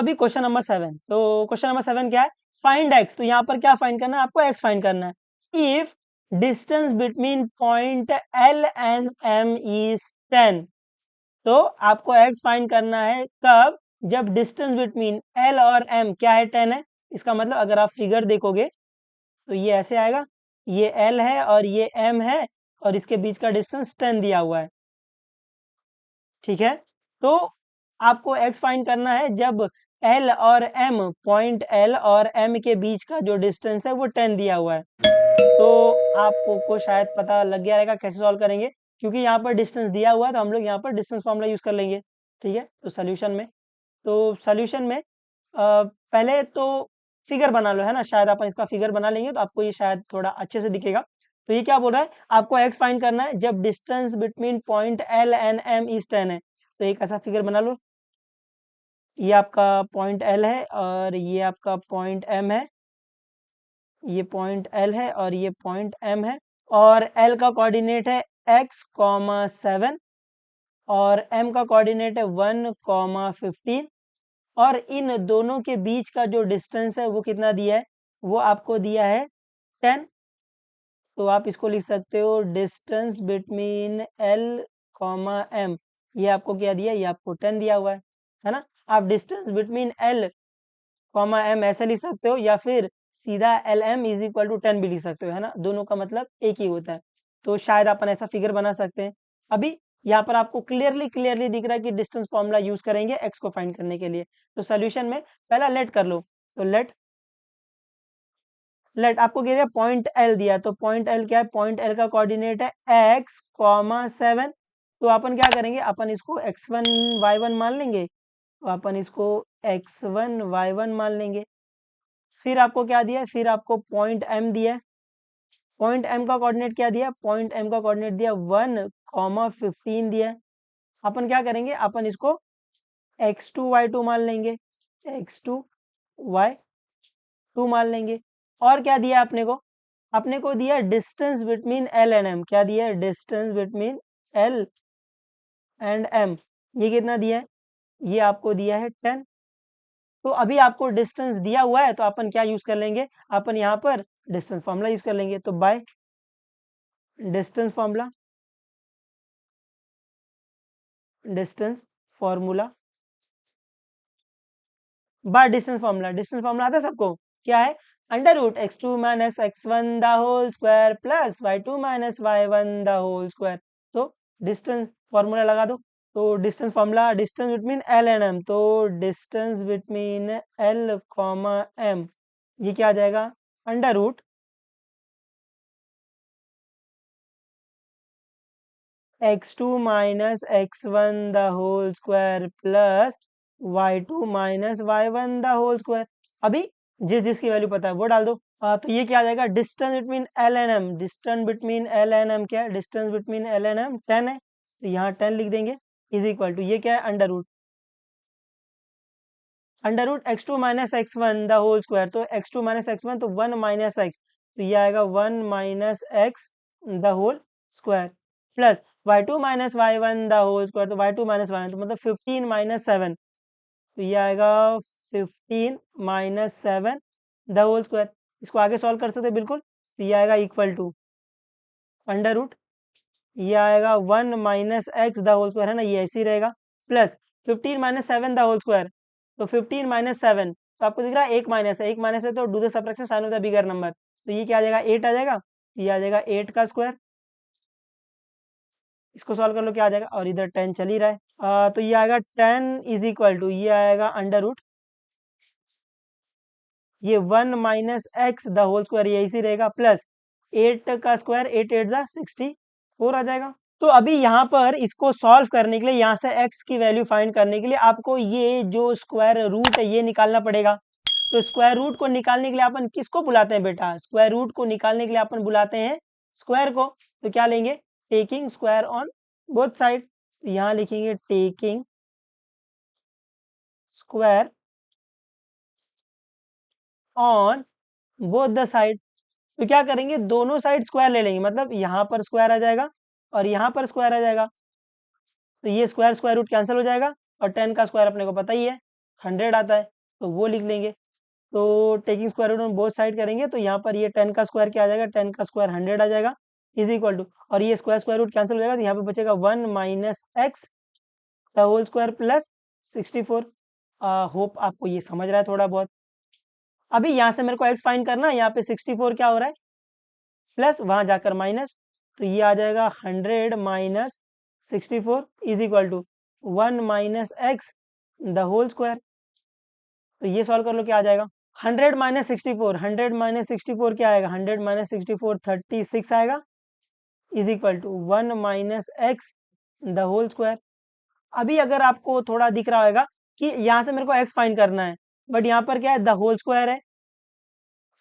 अभी question number 7, तो question number 7 क्या है, फाइंड एक्स। तो यहाँ पर क्या फाइंड करना है आपको, एक्स फाइंड करना है। If distance between point L and M is 10, तो आपको एक्स फाइंड करना है कब, जब डिस्टेंस बिटवीन एल और एम क्या है, 10 है। इसका मतलब अगर आप फिगर देखोगे तो ये ऐसे आएगा, ये एल है और ये एम है, और इसके बीच का डिस्टेंस 10 दिया हुआ है, ठीक है। तो आपको एक्स फाइंड करना है जब एल और एम, पॉइंट एल और एम के बीच का जो डिस्टेंस है वो 10 दिया हुआ है। तो आपको शायद पता लग गया रहेगा कैसे सॉल्व करेंगे, क्योंकि यहाँ पर डिस्टेंस दिया हुआ है तो हम लोग यहाँ पर डिस्टेंस फॉर्मूला यूज कर लेंगे, ठीक है। तो सॉल्यूशन में पहले तो फिगर बना लो, है ना, शायद अपन इसका फिगर बना लेंगे तो आपको ये शायद थोड़ा अच्छे से दिखेगा। तो ये क्या बोल रहा है, आपको एक्स फाइंड करना है जब distance between point L and M is 10 है। तो एक ऐसा फिगर बना लो, ये आपका पॉइंट एल है और ये आपका पॉइंट एम है, ये पॉइंट एल है और ये पॉइंट एम है, और एल का कोऑर्डिनेट है x, 7, और m का कोऑर्डिनेट है 1, 15, और इन दोनों के बीच का जो डिस्टेंस है वो कितना दिया है, वो आपको दिया है 10। तो आप इसको लिख सकते हो distance between L comma M, ये आपको क्या दिया, ये आपको 10 दिया हुआ है ना। आप distance between L comma M ऐसे लिख सकते हो, या फिर सीधा L M is equal to 10 भी लिख सकते हो, है ना, दोनों का मतलब एक ही होता है। तो शायद अपन ऐसा फिगर बना सकते हैं। अभी यहाँ पर आपको क्लियरली दिख रहा है कि डिस्टेंस फॉर्मूला यूज करेंगे एक्स को फाइंड करने के लिए। तो सोल्यूशन में पहला लेट कर लो, तो लेट आपको क्या दिया, पॉइंट एल दिया, तो पॉइंट एल क्या है, पॉइंट एल का कोऑर्डिनेट है x, 7। तो अपन क्या करेंगे, अपन इसको x1 y1 मान लेंगे, तो अपन इसको x1 y1 मान लेंगे। फिर आपको क्या दिया है, फिर आपको पॉइंट m दिया है, पॉइंट m का कोऑर्डिनेट क्या दिया, पॉइंट m का कोऑर्डिनेट दिया 1, 15 दिया है। अपन क्या करेंगे, अपन इसको x2 y2 मान लेंगे, x2 y2 मान लेंगे। और क्या दिया अपने को दिया distance between L and M, क्या दिया है, distance between L and M, ये कितना दिया है, ये आपको दिया है 10। तो अभी आपको डिस्टेंस दिया हुआ है तो अपन क्या यूज कर लेंगे, अपन यहाँ पर डिस्टेंस फॉर्मूला यूज कर लेंगे। तो by distance formula, distance formula by distance formula आता है सबको, क्या है, under root x2 minus x1 the whole square plus y2 minus y1 the whole square. तो डिस्टेंस फॉर्मूला लगा दो, तो distance formula, distance between L and M, तो distance between L comma M, ये क्या आ जाएगा, under root x2 minus x1 the whole square plus y2 minus y1 the whole square. अभी जिसकी वैल्यू पता है वो डाल दो। तो ये क्या आ जाएगा, distance between L and M, distance between L and M क्या है, distance between L and M 10 है, तो यहाँ 10 लिख देंगे, इज इक्वल टू ये क्या है, under root x2 minus x1 the whole square, तो x2 माइनस x1 तो 1 माइनस x, तो ये आएगा 1 minus x the whole square plus y2 minus y1 the whole square, तो y2 माइनस y1 तो मतलब 15 माइनस 7, तो ये आएगा 15 माइनस 7 द होल स्क्वायर। इसको आगे सॉल्व कर सकते हैं बिल्कुल, तो ये आएगा इक्वल टू अंडर रूट, ये आएगा 1 minus X the whole square, है ना, ये ऐसे ही रहेगा, plus 15 minus 7 the whole square, तो 15 माइनस 7, तो आपको दिख रहा है एक माइनस है तो do the subtraction sign of the bigger number, तो ये क्या आ जाएगा, 8 आ जाएगा, ये आ जाएगा 8 का स्क्वायर। इसको सॉल्व कर लो, क्या आ जाएगा, और इधर 10 चल ही रहा है, तो ये आएगा 10 इज इक्वल टू, ये आएगा अंडर रूट, ये 1 minus X the whole square, ये इसी रहेगा, प्लस 8 का स्क्वायर, 8 8 जा 64 आ जाएगा। तो अभी यहाँ पर इसको सॉल्व करने के लिए, यहाँ से x की वैल्यू फाइंड करने के लिए आपको ये जो स्क्वायर रूट है ये निकालना पड़ेगा। तो स्क्वायर रूट को निकालने के लिए अपन किसको बुलाते हैं बेटा, स्क्वायर रूट को निकालने के लिए अपन बुलाते हैं स्क्वायर को। तो क्या लेंगे, taking square on both side, तो यहाँ लिखेंगे taking square on both the side. तो क्या करेंगे, दोनों साइड स्क्वायर ले लेंगे, मतलब यहाँ पर स्क्वायर आ जाएगा और यहाँ पर स्क्वायर आ जाएगा, तो ये स्क्वायर स्क्वायर रूट कैंसिल हो जाएगा, और 10 का स्क्वायर अपने को पता ही है, 100 आता है, तो वो लिख लेंगे। तो taking square root on both side करेंगे तो यहाँ पर ये 10 का स्क्वायर क्या आ जाएगा, 10 का स्क्वायर 100 आ जाएगा, इज इक्वल टू, और ये स्क्वायर स्क्वायर रूट कैंसिल हो जाएगा तो यहाँ पे बचेगा 1 minus X the whole square plus 64। Hope आपको ये समझ रहा है थोड़ा बहुत। अभी यहाँ से मेरे को एक्स फाइंड करना है, यहाँ पे 64 क्या हो रहा है, प्लस वहाँ जाकर माइनस, तो ये आ जाएगा 100 minus 64 is equal to 1 minus X the whole square. तो ये सॉल्व कर लो क्या आ जाएगा, 100 माइनस 64, 100 माइनस 64 क्या आएगा, 100 माइनस 64 36 आएगा, is equal to 1 minus X the whole square. अभी अगर आपको थोड़ा दिख रहा होगा कि यहाँ से मेरे को एक्स फाइंड करना है, बट यहाँ पर क्या है, द होल स्क्वायर है,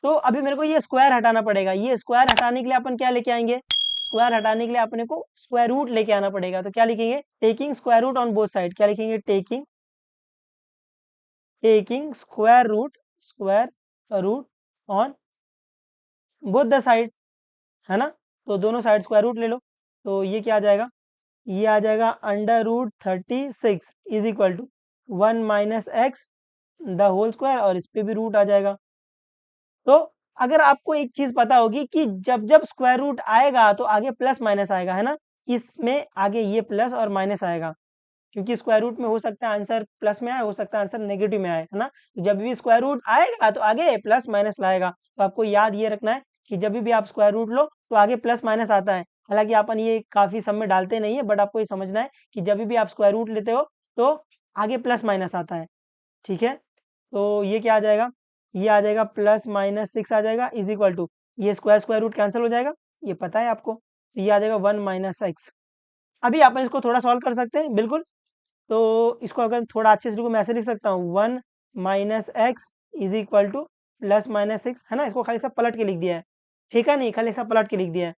तो अभी मेरे को ये स्क्वायर हटाना पड़ेगा। ये स्क्वायर हटाने के लिए अपन क्या लेके आएंगे, स्क्वायर हटाने के लिए अपने को स्क्वायर रूट लेके आना पड़ेगा। तो क्या लिखेंगे, taking square root on both side, क्या लिखेंगे, taking square root on both the side, है ना। तो दोनों साइड स्क्वायर रूट ले लो, तो ये क्या आ जाएगा, ये आ जाएगा √36 is equal to 1 minus X the whole square, और इस पे भी रूट आ जाएगा। तो अगर आपको एक चीज पता होगी कि जब जब स्क्वायर रूट आएगा तो आगे प्लस माइनस आएगा, है ना, इसमें आगे ये प्लस और माइनस आएगा, क्योंकि स्क्वायर रूट में हो सकता है आंसर प्लस में आए, हो सकता है आंसर नेगेटिव में आए, है ना। तो जब भी स्क्वायर रूट आएगा तो आगे प्लस माइनस लाएगा, तो आपको याद ये रखना है कि जब भी आप स्क्वायर रूट लो तो आगे प्लस माइनस आता है। हालांकि अपन ये काफी सब में डालते नहीं है, बट आपको ये समझना है कि जब भी आप स्क्वायर रूट लेते हो तो आगे प्लस माइनस आता है, ठीक है। तो ये क्या आ जाएगा, ये आ जाएगा प्लस माइनस 6 आ जाएगा, इज इक्वल टू, ये स्क्वायर स्क्वायर रूट कैंसिल हो जाएगा, ये पता है आपको, तो ये आ जाएगा 1 माइनस एक्स। अभी अपन इसको थोड़ा सॉल्व कर सकते हैं, बिल्कुल। तो इसको अगर थोड़ा अच्छे से लिखूँ, मैं ऐसे लिख सकता हूँ 1 minus X is equal to plus minus 6, है ना। इसको खाली सा पलट के लिख दिया है, ठीक है, नहीं खाली सा पलट के लिख दिया है।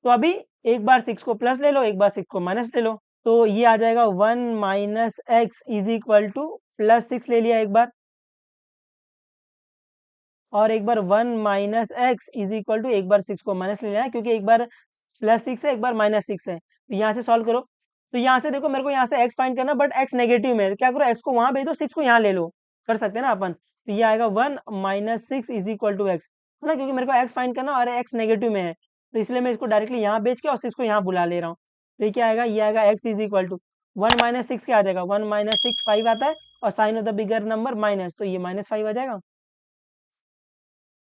तो अभी एक बार 6 को प्लस ले लो, एक बार 6 को माइनस ले लो, तो ये आ जाएगा 1 minus X is equal to plus 6 ले लिया एक बार, और एक बार 1 minus X is equal to, एक बार 6 को माइनस ले लेना है, क्योंकि एक बार प्लस 6 है एक बार माइनस 6 है। तो यहाँ से सॉल्व करो, तो यहाँ से देखो मेरे को यहाँ से एक्स फाइंड करना, बट एक्स नेगेटिव में है, तो क्या करो, एक्स को वहां भेज दो, 6 को यहाँ ले लो, कर सकते हैं ना अपन। तो ये आएगा 1 minus 6 is equal to X, है ना, क्योंकि मेरे को एक्स फाइंड करना और एक्स नेगेटिव में है, तो इसलिए मैं इसको डायरेक्टली यहाँ भेज के और 6 को यहाँ बुला ले रहा हूँ। तो ये क्या आएगा, ये आएगा X is equal to 1 minus 6 क्या आ जाएगा, 1 माइनस 6 5 आता है, और sign of the bigger number minus, तो ये -5 आ जाएगा।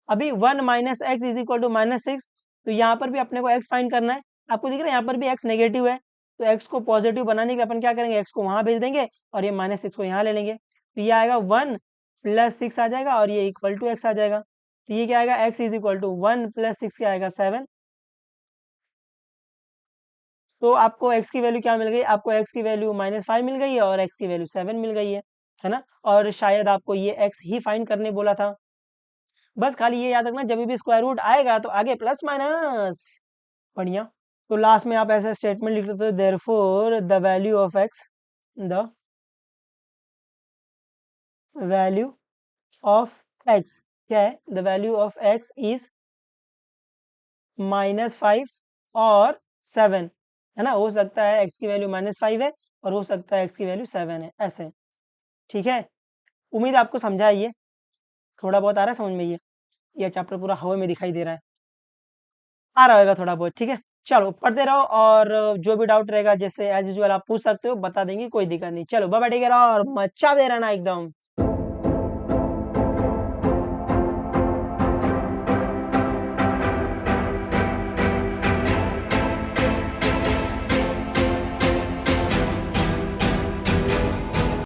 अभी 1 minus X is equal to -6, तो यहाँ पर भी अपने को एक्स फाइंड करना है। आपको दिख रहा है यहाँ पर भी एक्स नेगेटिव है, तो एक्स को पॉजिटिव बनाने के लिए अपन क्या करेंगे, एक्स को वहां भेज देंगे और ये -6 को यहाँ ले लेंगे, तो ये आएगा 1 प्लस 6 आ जाएगा, और ये इक्वल टू एक्स आ जाएगा। तो ये क्या आएगा, X is equal to 1 plus 6 क्या आएगा, 7। तो आपको एक्स की वैल्यू क्या मिल गई, आपको एक्स की वैल्यू -5 मिल गई है और एक्स की वैल्यू 7 मिल गई है ना। और शायद आपको ये एक्स ही फाइंड करने बोला था। बस खाली ये याद रखना, जब भी स्क्वायर रूट आएगा तो आगे प्लस माइनस, बढ़िया। तो लास्ट में आप ऐसा स्टेटमेंट लिख लेते हो, therefore the value of x, the value of x क्या है, the value of x is -5 और 7, है ना। हो सकता है एक्स की वैल्यू -5 है और हो सकता है एक्स की वैल्यू 7 है, ऐसे, ठीक है। उम्मीद आपको समझा है ये, थोड़ा बहुत आ रहा है समझ में, ये चैप्टर पूरा हवा में दिखाई दे रहा है, आ रहा होगा थोड़ा बहुत, ठीक है। चलो पढ़ते रहो, और जो भी डाउट रहेगा जैसे एज यूजुअल आप पूछ सकते हो, बता देंगे, कोई दिक्कत नहीं। चलो बाय बाय, टेक केयर और मचा दे रहना एकदम।